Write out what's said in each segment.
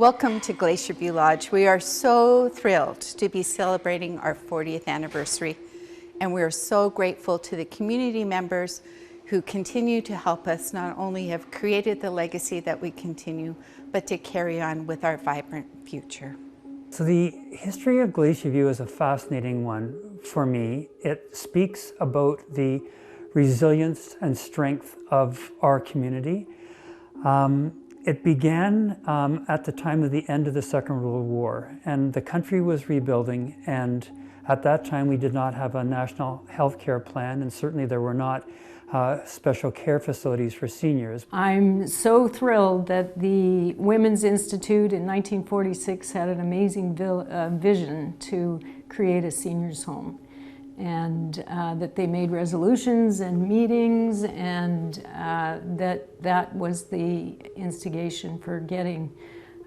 Welcome to Glacier View Lodge. We are so thrilled to be celebrating our 40th anniversary, and we are so grateful to the community members who continue to help us not only have created the legacy that we continue, but to carry on with our vibrant future. So the history of Glacier View is a fascinating one for me. It speaks about the resilience and strength of our community. It began at the time of the end of the Second World War, and the country was rebuilding, and at that time we did not have a national health care plan, and certainly there were not special care facilities for seniors. I'm so thrilled that the Women's Institute in 1946 had an amazing vision to create a seniors' home, and that they made resolutions and meetings, and that was the instigation for getting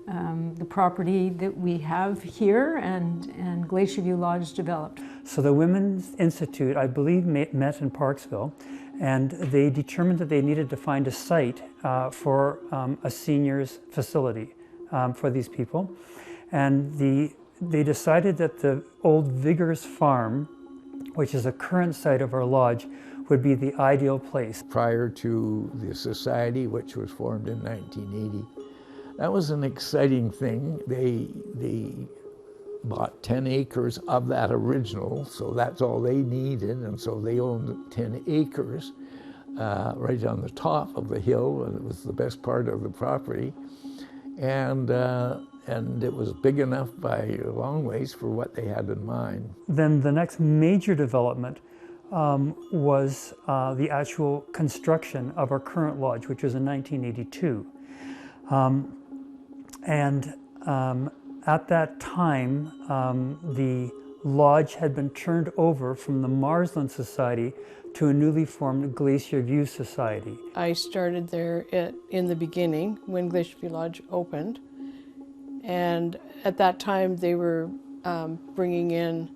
the property that we have here and Glacier View Lodge developed. So the Women's Institute, I believe, met in Parksville, and they determined that they needed to find a site for a seniors facility for these people. And they decided that the old Vigors Farm, which is a current site of our lodge, would be the ideal place. Prior to the society, which was formed in 1980, that was an exciting thing. They bought 10 acres of that original, so that's all they needed, and so they owned 10 acres right on the top of the hill, and it was the best part of the property. And it was big enough by a long ways for what they had in mind. Then the next major development was the actual construction of our current lodge, which was in 1982. At that time, the lodge had been turned over from the Marsland Society to a newly formed Glacier View Society. I started there in the beginning when Glacier View Lodge opened, and at that time they were bringing in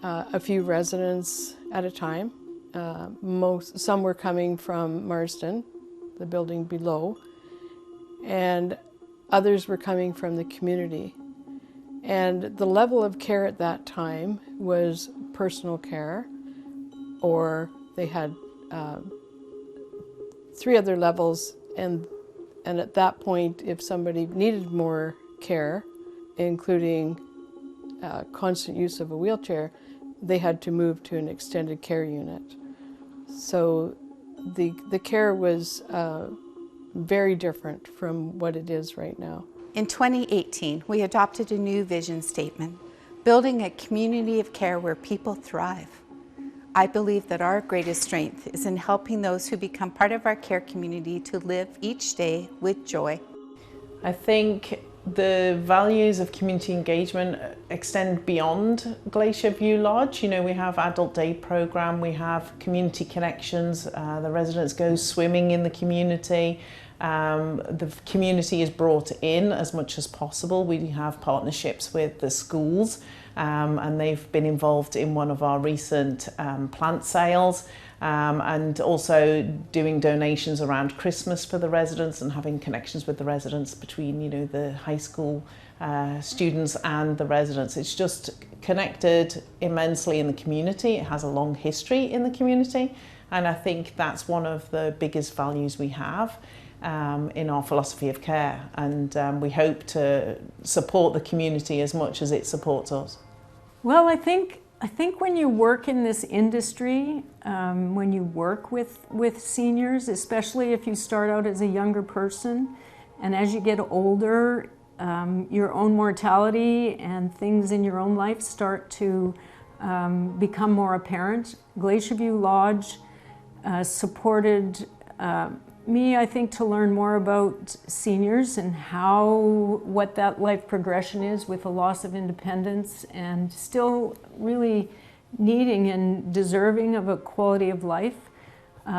a few residents at a time. Some were coming from Marsden, the building below, and others were coming from the community. And the level of care at that time was personal care, or they had 3 other levels, and at that point, if somebody needed more care, including constant use of a wheelchair, they had to move to an extended care unit. So the care was very different from what it is right now. In 2018, we adopted a new vision statement, building a community of care where people thrive. I believe that our greatest strength is in helping those who become part of our care community to live each day with joy. I think the values of community engagement extend beyond Glacier View Lodge. You know, we have adult day program, we have community connections, the residents go swimming in the community. The community is brought in as much as possible. We have partnerships with the schools, and they've been involved in one of our recent plant sales, and also doing donations around Christmas for the residents and having connections with the residents between, you know, the high school students and the residents. It's just connected immensely in the community. It has a long history in the community, and I think that's one of the biggest values we have in our philosophy of care, and we hope to support the community as much as it supports us. Well, I think when you work in this industry, when you work with seniors, especially if you start out as a younger person, and as you get older, your own mortality and things in your own life start to become more apparent. Glacier View Lodge supported me, I think, to learn more about seniors and what that life progression is with a loss of independence and still really needing and deserving of a quality of life.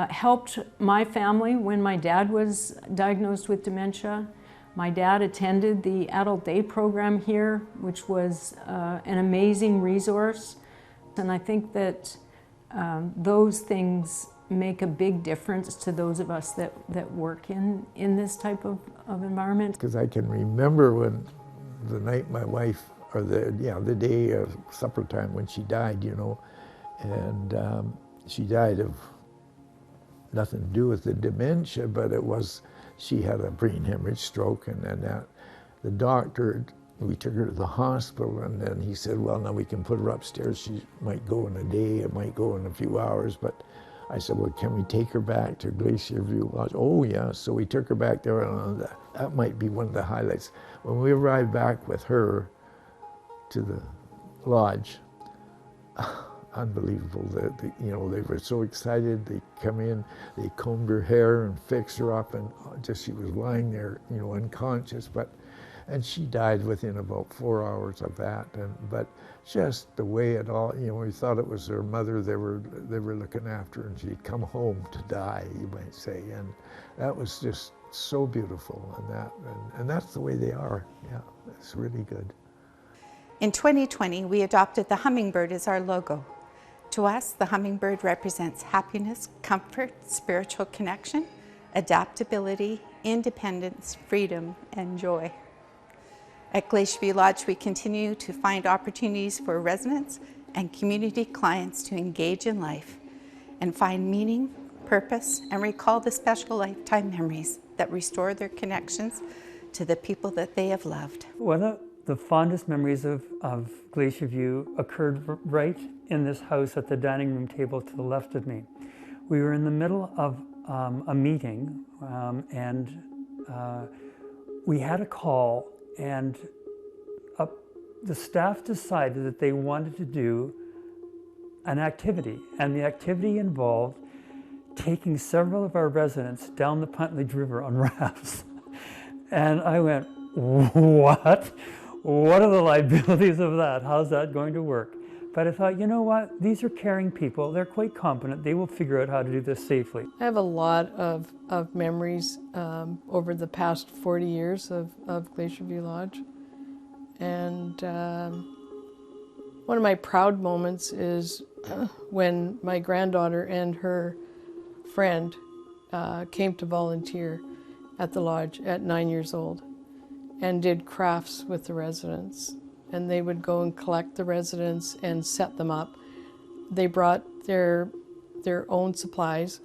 Helped my family when my dad was diagnosed with dementia. My dad attended the adult day program here, which was an amazing resource. And I think that those things make a big difference to those of us that work in this type of environment. Because I can remember when the night my wife, or the day of supper time when she died, you know, and she died of nothing to do with the dementia, but it was, she had a brain hemorrhage stroke, and then the doctor, we took her to the hospital, and then he said, well, now we can put her upstairs. She might go in a day, it might go in a few hours, but I said, well, can we take her back to Glacier View Lodge? Oh, yeah. So we took her back there, and that might be one of the highlights. When we arrived back with her to the lodge, unbelievable. You know, they were so excited. They come in, they combed her hair and fixed her up, and just she was lying there, you know, unconscious. And she died within about 4 hours of that. But just the way it all, you know, we thought it was her mother they were looking after, and she'd come home to die, you might say. And that was just so beautiful, and that's the way they are. Yeah, it's really good. In 2020, we adopted the hummingbird as our logo. To us, the hummingbird represents happiness, comfort, spiritual connection, adaptability, independence, freedom, and joy. At Glacier View Lodge, we continue to find opportunities for residents and community clients to engage in life and find meaning, purpose, and recall the special lifetime memories that restore their connections to the people that they have loved. One of the fondest memories of Glacier View occurred right in this house at the dining room table to the left of me. We were in the middle of a meeting, and we had a call, and the staff decided that they wanted to do an activity, and the activity involved taking several of our residents down the Puntledge River on rafts. And I went, what? What are the liabilities of that? How's that going to work? But I thought, you know what? These are caring people. They're quite competent. They will figure out how to do this safely. I have a lot of memories over the past 40 years of Glacier View Lodge. And one of my proud moments is when my granddaughter and her friend came to volunteer at the lodge at 9 years old and did crafts with the residents. And they would go and collect the residents and set them up. They brought their own supplies,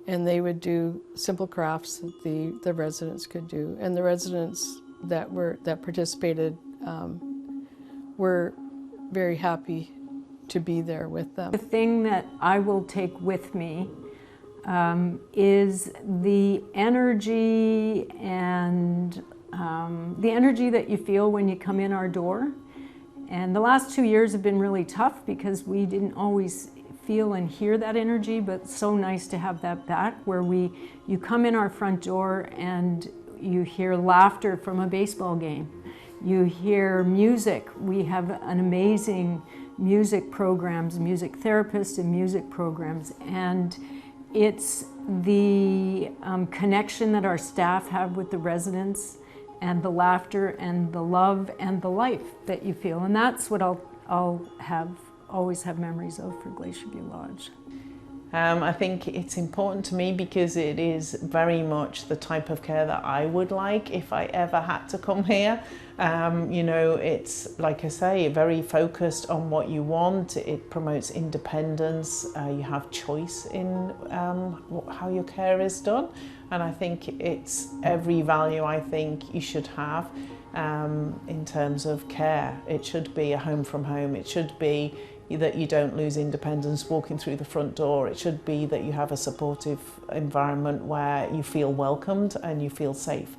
and they would do simple crafts that the residents could do. And the residents that participated were very happy to be there with them. The thing that I will take with me is the energy and the energy that you feel when you come in our door. And the last 2 years have been really tough because we didn't always feel and hear that energy, but so nice to have that back where you come in our front door and you hear laughter from a baseball game. You hear music. We have an amazing music programs, music therapists and music programs. And it's the connection that our staff have with the residents, and the laughter and the love and the life that you feel. And that's what I'll always have memories of for Glacier View Lodge. I think it's important to me because it is very much the type of care that I would like if I ever had to come here. You know, it's, like I say, very focused on what you want. It promotes independence. You have choice in how your care is done. And I think it's every value I think you should have in terms of care. It should be a home from home. It should be that you don't lose independence walking through the front door. It should be that you have a supportive environment where you feel welcomed and you feel safe.